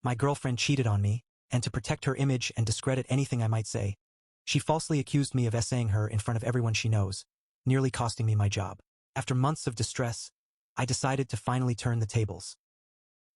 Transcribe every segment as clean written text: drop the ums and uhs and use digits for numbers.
My girlfriend cheated on me, and to protect her image and discredit anything I might say, she falsely accused me of essaying her in front of everyone she knows, nearly costing me my job. After months of distress, I decided to finally turn the tables.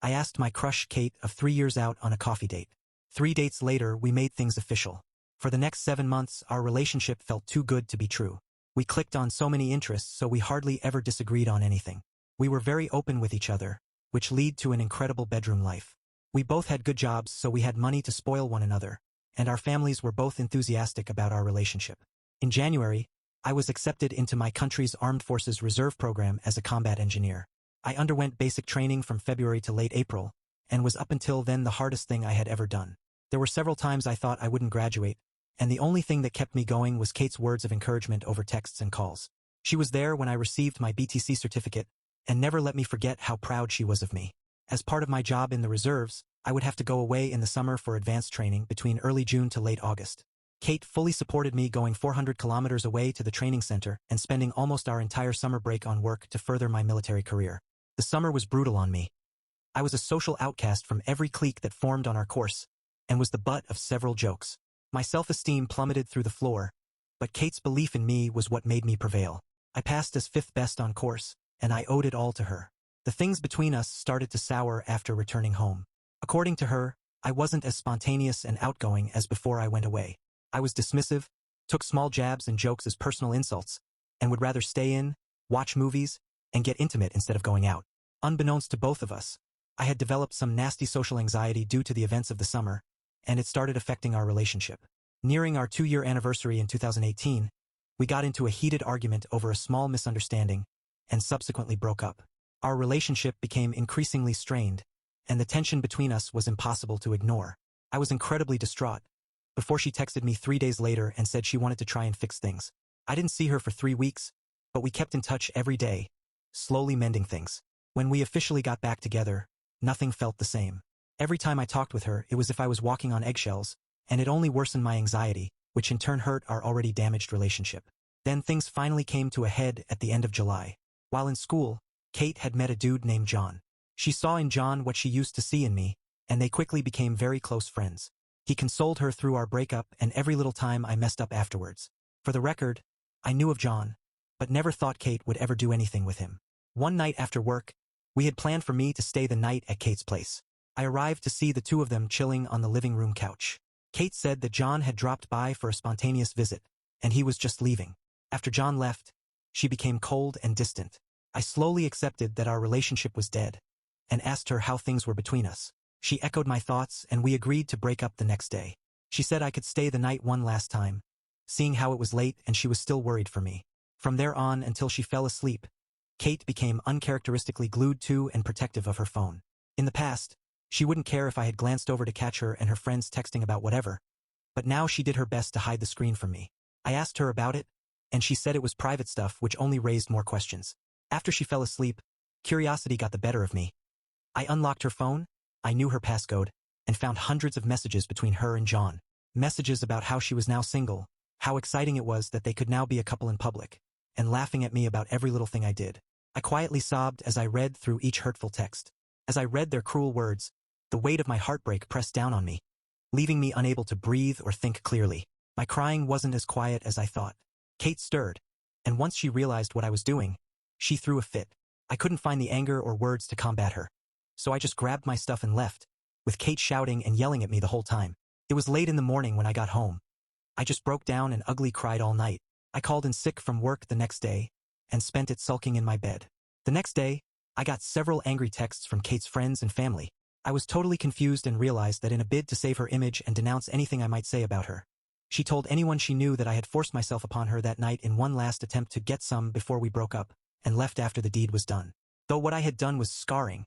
I asked my crush Kate of 3 years out on a coffee date. 3 dates later, we made things official. For the next 7 months, our relationship felt too good to be true. We clicked on so many interests, so we hardly ever disagreed on anything. We were very open with each other, which led to an incredible bedroom life. We both had good jobs, so we had money to spoil one another, and our families were both enthusiastic about our relationship. In January, I was accepted into my country's Armed Forces Reserve program as a combat engineer. I underwent basic training from February to late April, and was up until then the hardest thing I had ever done. There were several times I thought I wouldn't graduate, and the only thing that kept me going was Kate's words of encouragement over texts and calls. She was there when I received my BTC certificate, and never let me forget how proud she was of me. As part of my job in the reserves, I would have to go away in the summer for advanced training between early June to late August. Kate fully supported me going 400 kilometers away to the training center and spending almost our entire summer break on work to further my military career. The summer was brutal on me. I was a social outcast from every clique that formed on our course, and was the butt of several jokes. My self-esteem plummeted through the floor, but Kate's belief in me was what made me prevail. I passed as 5th best on course, and I owed it all to her. The things between us started to sour after returning home. According to her, I wasn't as spontaneous and outgoing as before I went away. I was dismissive, took small jabs and jokes as personal insults, and would rather stay in, watch movies, and get intimate instead of going out. Unbeknownst to both of us, I had developed some nasty social anxiety due to the events of the summer, and it started affecting our relationship. Nearing our 2-year anniversary in 2018, we got into a heated argument over a small misunderstanding, and subsequently broke up. Our relationship became increasingly strained, and the tension between us was impossible to ignore. I was incredibly distraught, before she texted me 3 days later and said she wanted to try and fix things. I didn't see her for 3 weeks, but we kept in touch every day, slowly mending things. When we officially got back together, nothing felt the same. Every time I talked with her, it was as if I was walking on eggshells, and it only worsened my anxiety, which in turn hurt our already damaged relationship. Then things finally came to a head at the end of July. While in school, Kate had met a dude named John. She saw in John what she used to see in me, and they quickly became very close friends. He consoled her through our breakup and every little time I messed up afterwards. For the record, I knew of John, but never thought Kate would ever do anything with him. One night after work, we had planned for me to stay the night at Kate's place. I arrived to see the two of them chilling on the living room couch. Kate said that John had dropped by for a spontaneous visit, and he was just leaving. After John left, she became cold and distant. I slowly accepted that our relationship was dead, and asked her how things were between us. She echoed my thoughts, and we agreed to break up the next day. She said I could stay the night one last time, seeing how it was late and she was still worried for me. From there on until she fell asleep, Kate became uncharacteristically glued to and protective of her phone. In the past, she wouldn't care if I had glanced over to catch her and her friends texting about whatever, but now she did her best to hide the screen from me. I asked her about it, and she said it was private stuff, which only raised more questions. After she fell asleep, curiosity got the better of me. I unlocked her phone, I knew her passcode, and found hundreds of messages between her and John. Messages about how she was now single, how exciting it was that they could now be a couple in public, and laughing at me about every little thing I did. I quietly sobbed as I read through each hurtful text. As I read their cruel words, the weight of my heartbreak pressed down on me, leaving me unable to breathe or think clearly. My crying wasn't as quiet as I thought. Kate stirred, and once she realized what I was doing, she threw a fit. I couldn't find the anger or words to combat her, so I just grabbed my stuff and left, with Kate shouting and yelling at me the whole time. It was late in the morning when I got home. I just broke down and ugly cried all night. I called in sick from work the next day, and spent it sulking in my bed. The next day, I got several angry texts from Kate's friends and family. I was totally confused and realized that in a bid to save her image and denounce anything I might say about her, she told anyone she knew that I had forced myself upon her that night in one last attempt to get some before we broke up, and left after the deed was done. Though what I had done was scarring,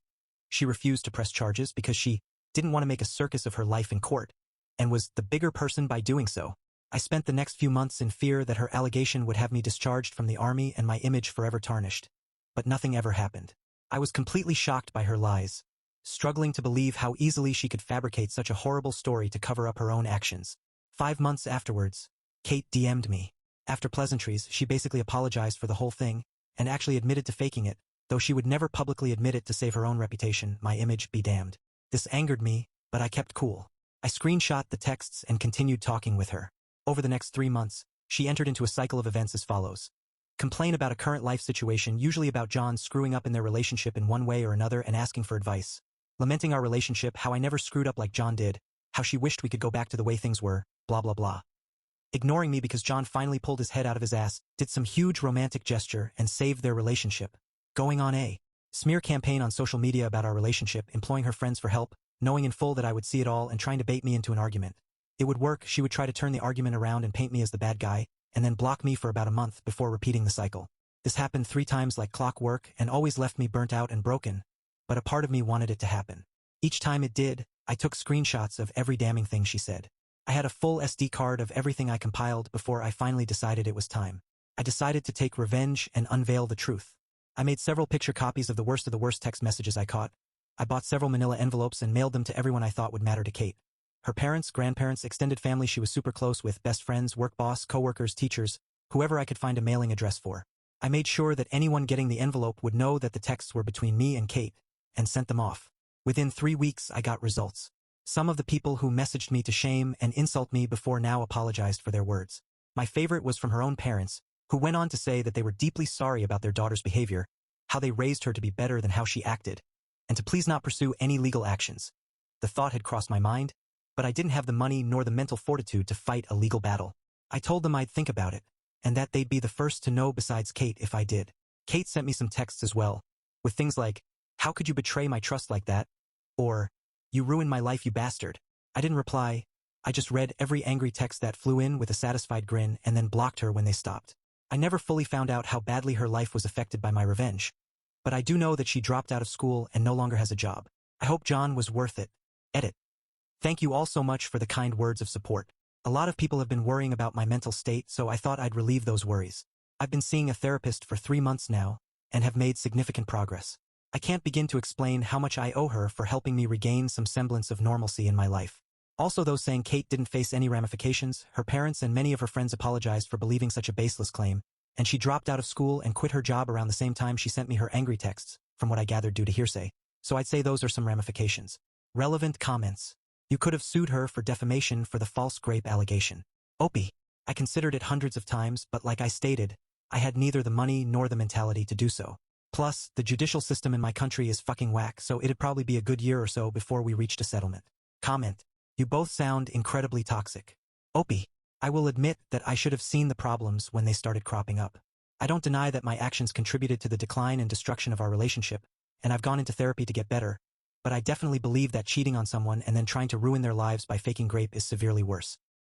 she refused to press charges because she didn't want to make a circus of her life in court, and was the bigger person by doing so. I spent the next few months in fear that her allegation would have me discharged from the army and my image forever tarnished. But nothing ever happened. I was completely shocked by her lies, struggling to believe how easily she could fabricate such a horrible story to cover up her own actions. 5 months afterwards, Kate DM'd me. After pleasantries, she basically apologized for the whole thing, and actually admitted to faking it, though she would never publicly admit it to save her own reputation, my image be damned. This angered me, But I kept cool. I screenshot the texts and continued talking with her. Over the next 3 months, she entered into a cycle of events as follows. Complain about a current life situation, usually about John screwing up in their relationship in one way or another and asking for advice. Lamenting our relationship, how I never screwed up like John did, how she wished we could go back to the way things were, blah blah blah. Ignoring me because John finally pulled his head out of his ass, did some huge romantic gesture, and saved their relationship. Going on a smear campaign on social media about our relationship, employing her friends for help, knowing in full that I would see it all and trying to bait me into an argument. It would work. She would try to turn the argument around and paint me as the bad guy, and then block me for about a month before repeating the cycle. This happened 3 times like clockwork and always left me burnt out and broken, but a part of me wanted it to happen. Each time it did, I took screenshots of every damning thing she said. I had a full SD card of everything I compiled before I finally decided it was time. I decided to take revenge and unveil the truth. I made several picture copies of the worst text messages I caught. I bought several manila envelopes and mailed them to everyone I thought would matter to Kate. Her parents, grandparents, extended family she was super close with, best friends, work boss, coworkers, teachers, whoever I could find a mailing address for. I made sure that anyone getting the envelope would know that the texts were between me and Kate, and sent them off. Within 3 weeks, I got results. Some of the people who messaged me to shame and insult me before now apologized for their words. My favorite was from her own parents, who went on to say that they were deeply sorry about their daughter's behavior, how they raised her to be better than how she acted, and to please not pursue any legal actions. The thought had crossed my mind, but I didn't have the money nor the mental fortitude to fight a legal battle. I told them I'd think about it, and that they'd be the first to know besides Kate if I did. Kate sent me some texts as well, with things like, "How could you betray my trust like that?" Or, "You ruined my life, you bastard." I didn't reply. I just read every angry text that flew in with a satisfied grin and then blocked her when they stopped. I never fully found out how badly her life was affected by my revenge. But I do know that she dropped out of school and no longer has a job. I hope John was worth it. Edit. Thank you all so much for the kind words of support. A lot of people have been worrying about my mental state, so I thought I'd relieve those worries. I've been seeing a therapist for 3 months now, and have made significant progress. I can't begin to explain how much I owe her for helping me regain some semblance of normalcy in my life. Also, those saying Kate didn't face any ramifications, her parents and many of her friends apologized for believing such a baseless claim, and she dropped out of school and quit her job around the same time she sent me her angry texts, from what I gathered due to hearsay. So I'd say those are some ramifications. Relevant comments. You could have sued her for defamation for the false grape allegation. Opie. I considered it hundreds of times, but like I stated, I had neither the money nor the mentality to do so. Plus, the judicial system in my country is fucking whack, so it'd probably be a good year or so before we reached a settlement. Comment. You both sound incredibly toxic. Opie. I will admit that I should have seen the problems when they started cropping up. I don't deny that my actions contributed to the decline and destruction of our relationship, and I've gone into therapy to get better, but I definitely believe that cheating on someone and then trying to ruin their lives by faking grape is severely worse.